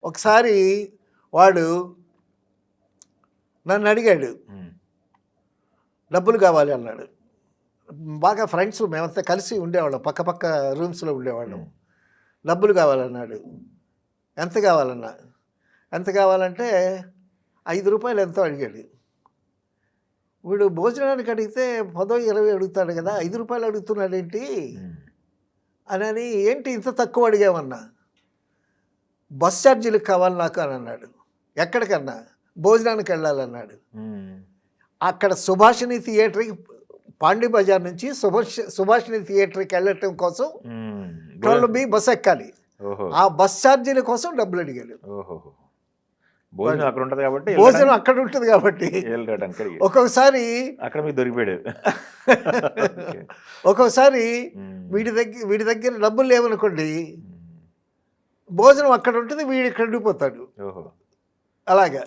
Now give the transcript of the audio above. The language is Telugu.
ఒకసారి వాడు నన్ను అడిగాడు, డబ్బులు కావాలి అన్నాడు. బాగా ఫ్రెండ్స్ మేమంతా కలిసి ఉండేవాళ్ళం, పక్క పక్క రూమ్స్లో ఉండేవాళ్ళం. డబ్బులు కావాలన్నాడు. ఎంత కావాలన్నా, ఎంత కావాలంటే 5 రూపాయలు ఎంతో అడిగాడు. వీడు భోజనానికి అడిగితే 10, 20 అడుగుతాడు కదా, 5 రూపాయలు అడుగుతున్నాడు ఏంటి అని, ఏంటి ఇంత తక్కువ అడిగామన్నా. బస్ ఛార్జీలకు కావాలి నాకు అని అన్నాడు. ఎక్కడికన్నా, భోజనానికి వెళ్ళాలన్నాడు. అక్కడ సుభాషిణి థియేటర్కి, పాండి బజార్ నుంచి సుభాషిణి థియేటర్కి వెళ్ళటం కోసం 12B బస్ ఎక్కాలి. ఆ బస్ ఛార్జీల కోసం డబ్బులు అడిగాడు. భోజనం అక్కడ ఉంటుంది కాబట్టి, భోజనం అక్కడ ఉంటుంది కాబట్టి ఒక్కొక్కసారి అక్కడ మీకు దొరికిపోయాడు. ఒక్కొక్కసారి వీడి దగ్గర డబ్బులు లేవనుకోండి, భోజనం అక్కడ ఉంటుంది, వీడు ఇక్కడ ఉండిపోతాడు. అలాగా.